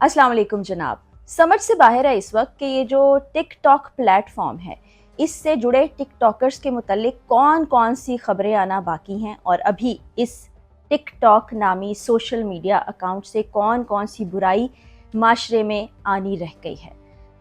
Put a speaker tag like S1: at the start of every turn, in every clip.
S1: अस्सलाम वालेकुम जनाब। समझ से बाहर है इस वक्त कि ये जो टिक टॉक प्लेटफॉर्म है, इससे जुड़े टिक टॉकर्स के मुतल्लिक कौन कौन सी खबरें आना बाकी हैं और अभी इस टिक टॉक नामी सोशल मीडिया अकाउंट से कौन कौन सी बुराई माशरे में आनी रह गई है।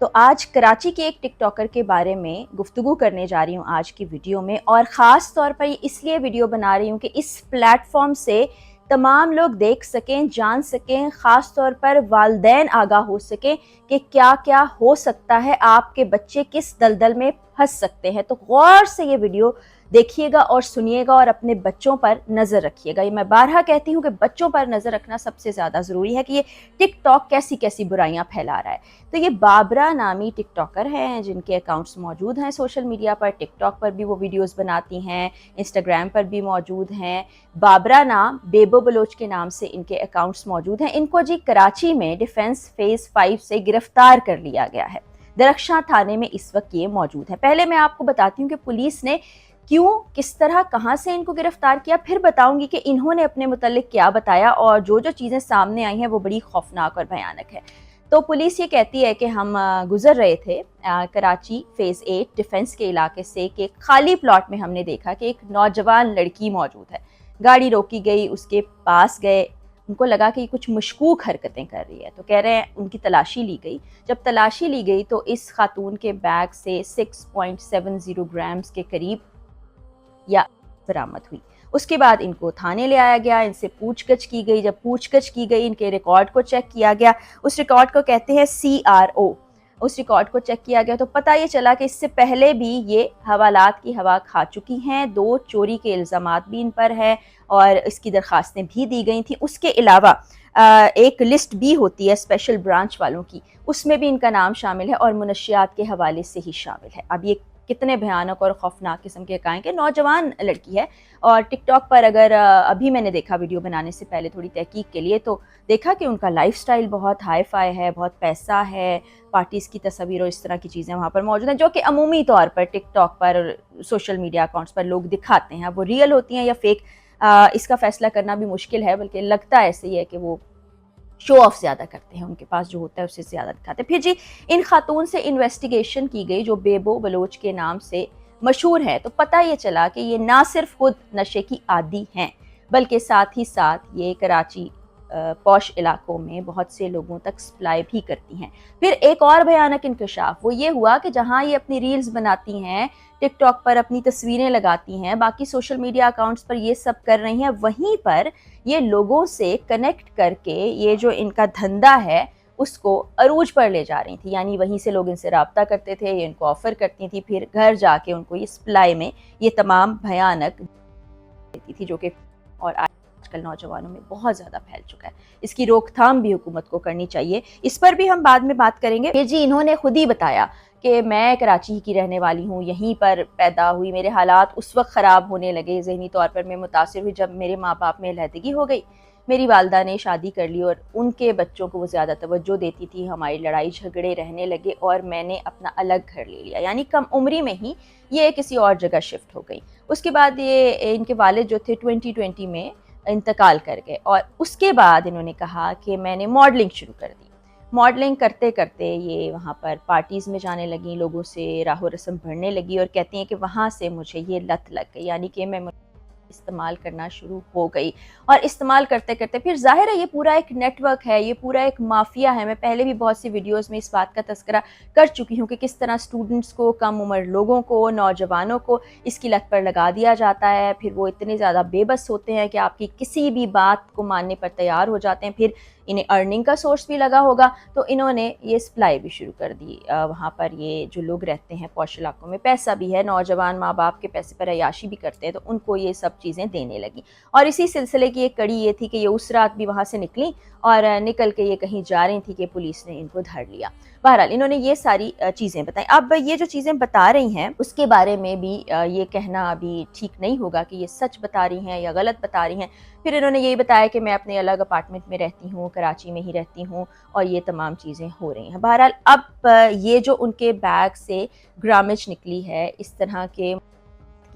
S1: तो आज कराची के एक टिक टॉकर के बारे में गुफ्तगू करने जा रही हूँ आज की वीडियो में, और ख़ास तौर पर इसलिए वीडियो बना रही हूँ कि इस प्लेटफॉर्म से तमाम लोग देख सकें, जान सकें, ख़ास तौर पर वालिदैन आगाह हो सकें कि क्या क्या हो सकता है, आपके बच्चे किस दलदल में फंस सकते हैं। तो गौर से ये वीडियो देखिएगा और सुनिएगा और अपने बच्चों पर नज़र रखिएगा। ये मैं बारहा कहती हूँ कि बच्चों पर नज़र रखना सबसे ज़्यादा ज़रूरी है कि ये टिक टॉक कैसी कैसी बुराइयाँ फैला रहा है। तो ये बाबरा नामी टिक टॉकर हैं जिनके अकाउंट्स मौजूद हैं सोशल मीडिया पर। टिक टॉक पर भी वो वीडियोज़ बनाती हैं, इंस्टाग्राम पर भी मौजूद हैं। बाबरा नाम बेबो बलोच के नाम से इनके अकाउंट्स मौजूद हैं। इनको जी कराची में डिफेंस फेज़ 5 से गिरफ्तार कर लिया गया है। दरख्शां थाने में इस वक्त ये मौजूद है। पहले मैं आपको बताती हूँ कि पुलिस ने क्यों, किस तरह, कहाँ से इनको गिरफ्तार किया, फिर बताऊंगी कि इन्होंने अपने मुतल्लिक क्या बताया और जो जो चीज़ें सामने आई हैं वो बड़ी खौफनाक और भयानक है। तो पुलिस ये कहती है कि हम गुजर रहे थे कराची फेज़ 8 डिफेंस के इलाके से कि खाली प्लॉट में हमने देखा कि एक नौजवान लड़की मौजूद है। गाड़ी रोकी गई, उसके पास गए, उनको लगा कि कुछ मशकूक हरकतें कर रही है, तो कह रहे हैं उनकी तलाशी ली गई। जब तलाशी ली गई तो इस खातून के बैग से 6.70 ग्राम्स के करीब या बरामद हुई। उसके बाद इनको थाने ले आया गया, इनसे पूछगछ की गई। जब पूछगछ की गई, इनके रिकॉर्ड को चेक किया गया। उस रिकॉर्ड को कहते हैं CRO। उस रिकॉर्ड को चेक किया गया तो पता ये चला कि इससे पहले भी ये हवालात की हवा खा चुकी हैं। 2 चोरी के इल्ज़ामात भी इन पर है और इसकी दरखास्तें भी दी गई थी। उसके अलावा एक लिस्ट भी होती है स्पेशल ब्रांच वालों की, उसमें भी इनका नाम शामिल है और मुनशियात के हवाले से ही शामिल है। अब ये कितने भयानक और खौफनाक किस्म के कायं के नौजवान लड़की है। और टिकटॉक पर अगर अभी मैंने देखा वीडियो बनाने से पहले थोड़ी तहकीक के लिए, तो देखा कि उनका लाइफस्टाइल बहुत हाई फाई है, बहुत पैसा है, पार्टीज़ की तस्वीर और इस तरह की चीज़ें वहाँ पर मौजूद हैं जो कि अमूमी तौर पर टिकटॉक पर सोशल मीडिया अकाउंट्स पर लोग दिखाते हैं। वो रियल होती हैं या फेक, इसका फ़ैसला करना भी मुश्किल है, बल्कि लगता ऐसे ही है कि वो शो ऑफ ज़्यादा करते हैं, उनके पास जो होता है उससे ज़्यादा दिखाते हैं। फिर जी इन खातून से इन्वेस्टिगेशन की गई जो बेबो बलोच के नाम से मशहूर है, तो पता ये चला कि ये ना सिर्फ खुद नशे की आदी हैं, बल्कि साथ ही साथ ये कराची पॉश इलाकों में बहुत से लोगों तक सप्लाई भी करती हैं। फिर एक और भयानक इंकशाफ वो ये हुआ कि जहाँ ये अपनी रील्स बनाती हैं, टिकटॉक पर अपनी तस्वीरें लगाती हैं, बाकी सोशल मीडिया अकाउंट्स पर ये सब कर रही हैं, वहीं पर ये लोगों से कनेक्ट करके ये जो इनका धंधा है उसको अरूज पर ले जा रही थी। यानी वहीं से लोग इनसे रब्ता करते थे, ये इनको ऑफ़र करती थी, फिर घर जाके उनको ये सप्लाई में ये तमाम भयानक देती थी, जो कि और आजकल नौजवानों में बहुत ज़्यादा फैल चुका है। इसकी रोकथाम भी हुकूमत को करनी चाहिए, इस पर भी हम बाद में बात करेंगे। ये जी इन्होंने खुद ही बताया कि मैं कराची की रहने वाली हूँ, यहीं पर पैदा हुई, मेरे हालात उस वक्त ख़राब होने लगे, ज़हनी तौर पर मैं मुतासिर हुई जब मेरे माँ बाप में अलहदगी हो गई। मेरी वालदा ने शादी कर ली और उनके बच्चों को वो ज़्यादा तवज्जो देती थी, हमारी लड़ाई झगड़े रहने लगे और मैंने अपना अलग घर ले लिया। यानी कम उम्री में ही ये किसी और जगह शिफ्ट हो गई। उसके बाद ये इनके वालिद जो थे 2020 में इंतकाल कर गए और उसके बाद इन्होंने कहा कि मैंने मॉडलिंग शुरू कर दी। मॉडलिंग करते करते ये वहाँ पर पार्टीज़ में जाने लगी, लोगों से राहो रस्म भरने लगी और कहती हैं कि वहाँ से मुझे ये लत लग गई, यानी कि मैं इस्तेमाल करना शुरू हो गई। और इस्तेमाल करते करते फिर ज़ाहिर है ये पूरा एक नेटवर्क है, ये पूरा एक माफिया है। मैं पहले भी बहुत सी वीडियोस में इस बात का तज़किरा कर चुकी हूँ कि किस तरह स्टूडेंट्स को, कम उम्र लोगों को, नौजवानों को इसकी लत पर लगा दिया जाता है। फिर वो इतने ज़्यादा बेबस होते हैं कि आपकी किसी भी बात को मानने पर तैयार हो जाते हैं। फिर इन्हें अर्निंग का सोर्स भी लगा होगा, तो इन्होंने ये सप्लाई भी शुरू कर दी। वहाँ पर ये जो लोग रहते हैं पॉश इलाकों में, पैसा भी है, नौजवान माँ बाप के पैसे पर अयाशी भी करते हैं, तो उनको ये सब चीज़ें देने लगी। और इसी सिलसिले की एक कड़ी ये थी कि ये उस रात भी वहाँ से निकली और निकल के ये कहीं जा रही थी कि पुलिस ने इनको धर लिया। बहरहाल इन्होंने ये सारी चीज़ें बताई। अब ये जो चीज़ें बता रही हैं उसके बारे में भी ये कहना अभी ठीक नहीं होगा कि ये सच बता रही हैं या गलत बता रही हैं। फिर इन्होंने यही बताया कि मैं अपने अलग अपार्टमेंट में रहती हूँ, कराची में ही रहती हूँ और ये तमाम चीज़ें हो रही हैं। बहरहाल अब ये जो उनके बैग से ग्रामेज निकली है, इस तरह के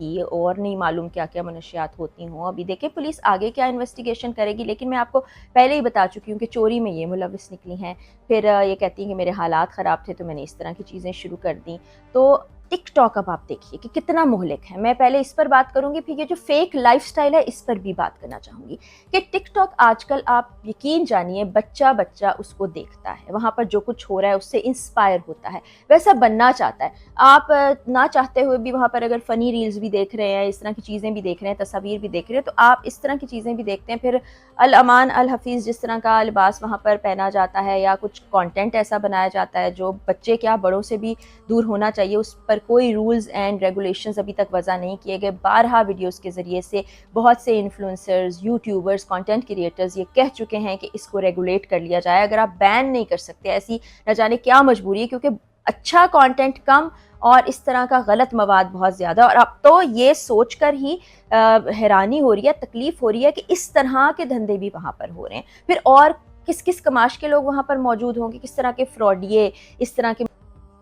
S1: की और नहीं मालूम क्या क्या मनशियात होती हों। अभी देखें पुलिस आगे क्या इन्वेस्टिगेशन करेगी, लेकिन मैं आपको पहले ही बता चुकी हूँ कि चोरी में ये मुलविस निकली हैं। फिर ये कहती हैं कि मेरे हालात ख़राब थे तो मैंने इस तरह की चीज़ें शुरू कर दी। तो टिकटॉक अब आप देखिए कि कितना मुहलिक है। मैं पहले इस पर बात करूँगी, फिर ये जो फेक लाइफ़स्टाइल है इस पर भी बात करना चाहूँगी कि टिकटॉक आजकल आप यकीन जानिए बच्चा उसको देखता है, वहाँ पर जो कुछ हो रहा है उससे इंस्पायर होता है, वैसा बनना चाहता है। आप ना चाहते हुए भी वहाँ पर अगर फ़नी रील्स भी देख रहे हैं, इस तरह की चीज़ें भी देख रहे हैं, तस्वीर भी देख रहे हैं, तो आप इस तरह की चीज़ें भी देखते हैं। फिर अल अमान अल हफ़ीज़ जिस तरह का लिबास वहाँ पर पहना जाता है या कुछ कंटेंट ऐसा बनाया जाता है जो बच्चे क्या बड़ों से भी दूर होना चाहिए, उस पर कोई रूल्स एंड रेगुलेशंस अभी तक वज़ा नहीं किए गए। बारहा वीडियोज़ के ज़रिए से बहुत से इन्फ्लुएंसर्स, यूट्यूबर्स, कंटेंट क्रिएटर्स ये कह चुके हैं कि इसको रेगुलेट कर लिया जाए। अगर आप बैन नहीं कर सकते, ऐसी न जाने क्या मजबूरी है, क्योंकि अच्छा कंटेंट कम और इस तरह का गलत मवाद बहुत ज़्यादा। और अब तो ये सोच कर ही हैरानी हो रही है, तकलीफ़ हो रही है कि इस तरह के धंधे भी वहाँ पर हो रहे हैं। फिर और किस किस कमाश के लोग वहाँ पर मौजूद होंगे, किस तरह के फ्रॉडिये, इस तरह के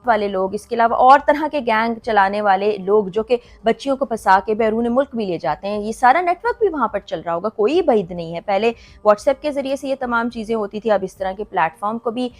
S1: वाले लोग, इसके अलावा और तरह के गैंग चलाने वाले लोग जो कि बच्चियों को फंसा के बैरून मुल्क भी ले जाते हैं, ये सारा नेटवर्क भी वहाँ पर चल रहा होगा, कोई बैद नहीं है। पहले व्हाट्सएप के ज़रिए से ये तमाम चीज़ें होती थी, अब इस तरह के प्लेटफॉर्म को भी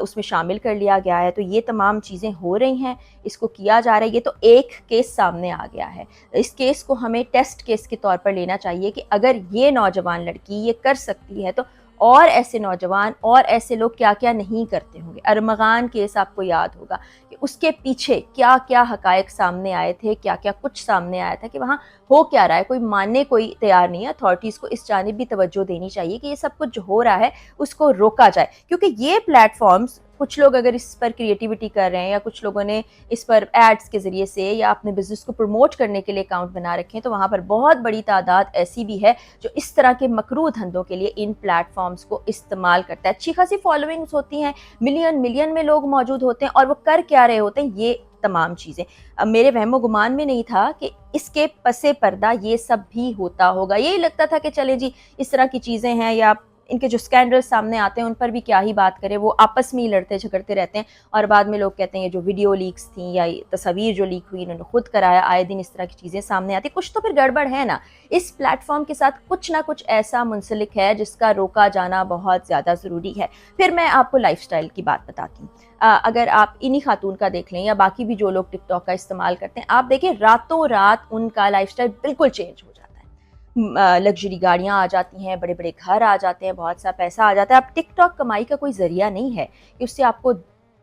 S1: उसमें शामिल कर लिया गया है। तो ये तमाम चीज़ें हो रही हैं, इसको किया जा रहा है। ये तो एक केस सामने आ गया है, इस केस को हमें टेस्ट केस के तौर पर लेना चाहिए कि अगर ये नौजवान लड़की ये कर सकती है तो और ऐसे नौजवान और ऐसे लोग क्या क्या नहीं करते होंगे। अरमगान केस आपको याद होगा कि उसके पीछे क्या क्या हकायक सामने आए थे, क्या क्या कुछ सामने आया था कि वहाँ हो क्या रहा है, कोई मानने कोई तैयार नहीं है। अथॉरिटीज़ को इस जानिब भी तवज्जो देनी चाहिए कि ये सब कुछ जो हो रहा है उसको रोका जाए, क्योंकि ये प्लेटफॉर्म्स कुछ लोग अगर इस पर क्रिएटिविटी कर रहे हैं या कुछ लोगों ने इस पर एड्स के ज़रिए से या अपने बिज़नेस को प्रमोट करने के लिए अकाउंट बना रखे हैं, तो वहाँ पर बहुत बड़ी तादाद ऐसी भी है जो इस तरह के मकरूह धंधों के लिए इन प्लेटफॉर्म्स को इस्तेमाल करता है। अच्छी खासी फॉलोइंग्स होती हैं, मिलियन मिलियन में लोग मौजूद होते हैं, और वो कर क्या रहे होते हैं ये तमाम चीज़ें। अब मेरे वहमो गुमान में नहीं था कि इसके पसे पर्दा ये सब भी होता होगा। यही लगता था कि चले जी इस तरह की चीज़ें हैं, या इनके जो स्कैंडल सामने आते हैं उन पर भी क्या ही बात करें, वो आपस में ही लड़ते झगड़ते रहते हैं। और बाद में लोग कहते हैं ये जो वीडियो लीक्स थी या तस्वीर जो लीक हुई इन्होंने खुद कराया, आए दिन इस तरह की चीज़ें सामने आती, कुछ तो फिर गड़बड़ है ना। इस प्लेटफॉर्म के साथ कुछ ना कुछ ऐसा मुंसलिक है जिसका रोका जाना बहुत ज़्यादा ज़रूरी है। फिर मैं आपको लाइफस्टाइल की बात बताती हूँ। अगर आप इन्हीं खातून का देख लें या बाकी भी जो लोग टिकटॉक का इस्तेमाल करते हैं, आप देखें रातों रात उनका लाइफस्टाइल बिल्कुल चेंज हो जाता है। लग्जरी गाड़ियाँ आ जाती हैं, बड़े बड़े घर आ जाते हैं, बहुत सा पैसा आ जाता है। अब टिकटॉक कमाई का कोई ज़रिया नहीं है कि उससे आपको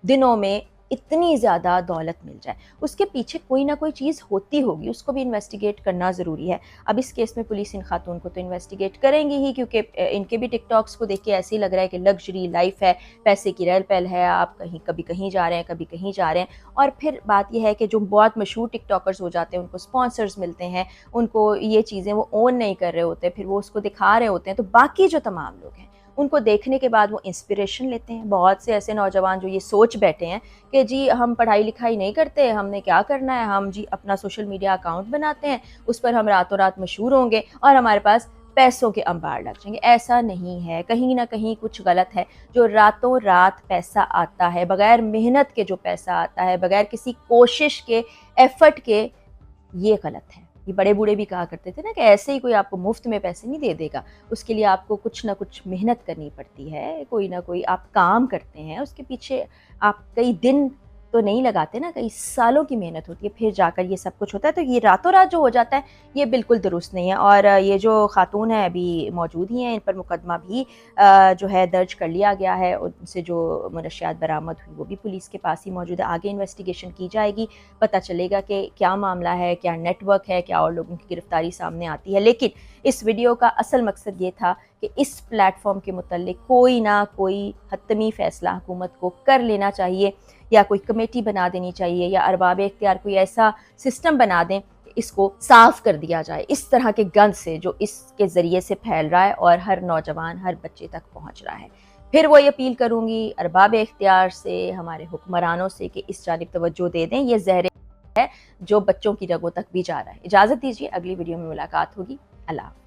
S1: दिनों में इतनी ज़्यादा दौलत मिल जाए। उसके पीछे कोई ना कोई चीज़ होती होगी, उसको भी इन्वेस्टिगेट करना ज़रूरी है। अब इस केस में पुलिस इन खातून को तो इन्वेस्टिगेट करेंगी ही, क्योंकि इनके भी टिकटॉक्स को देख के ऐसे ही लग रहा है कि लग्जरी लाइफ है, पैसे की रेल पैल है, आप कहीं कभी कहीं जा रहे हैं, कभी कहीं जा रहे हैं। और फिर बात यह है कि जो बहुत मशहूर टिकटॉकर्स हो जाते हैं उनको स्पॉन्सर्स मिलते हैं, उनको ये चीज़ें वो ओन नहीं कर रहे होते, फिर वो उसको दिखा रहे होते हैं, तो बाकी जो तमाम लोग हैं उनको देखने के बाद वो इंस्पिरेशन लेते हैं। बहुत से ऐसे नौजवान जो ये सोच बैठे हैं कि जी हम पढ़ाई लिखाई नहीं करते, हमने क्या करना है, हम जी अपना सोशल मीडिया अकाउंट बनाते हैं, उस पर हम रातों रात मशहूर होंगे और हमारे पास पैसों के अंबार लग जाएंगे। ऐसा नहीं है, कहीं ना कहीं कुछ गलत है। जो रातों रात पैसा आता है, बगैर मेहनत के जो पैसा आता है, बगैर किसी कोशिश के, एफर्ट के, ये गलत है। ये बड़े बूढ़े भी कहा करते थे ना कि ऐसे ही कोई आपको मुफ्त में पैसे नहीं दे देगा, उसके लिए आपको कुछ ना कुछ मेहनत करनी पड़ती है, कोई ना कोई आप काम करते हैं, उसके पीछे आप कई दिन तो नहीं लगाते ना, कई सालों की मेहनत होती है, फिर जाकर ये सब कुछ होता है। तो ये रातों रात जो हो जाता है ये बिल्कुल दुरुस्त नहीं है। और ये जो खातून है अभी मौजूद ही हैं, इन पर मुकदमा भी जो है दर्ज कर लिया गया है, उनसे जो मनशियात बरामद हुई वो भी पुलिस के पास ही मौजूद है। आगे इन्वेस्टिगेशन की जाएगी, पता चलेगा कि क्या मामला है, क्या नेटवर्क है, क्या और लोगों की गिरफ्तारी सामने आती है। लेकिन इस वीडियो का असल मकसद ये था कि इस प्लेटफॉर्म के मुतल्लिक कोई ना कोई हतमी फ़ैसला हुकूमत को कर लेना चाहिए, या कोई कमेटी बना देनी चाहिए, या अरबाब इख्तियार कोई ऐसा सिस्टम बना दें कि इसको साफ़ कर दिया जाए इस तरह के गंद से जो इसके ज़रिए से फैल रहा है और हर नौजवान, हर बच्चे तक पहुँच रहा है। फिर वो ये अपील करूँगी अरबाब इख्तियार से, हमारे हुक्मरानों से कि इस जानिब तवज्जो दे दें। ये ज़हर है जो बच्चों की रगों तक भी जा रहा है। इजाज़त दीजिए, अगली वीडियो में मुलाकात होगी। अल्लाह।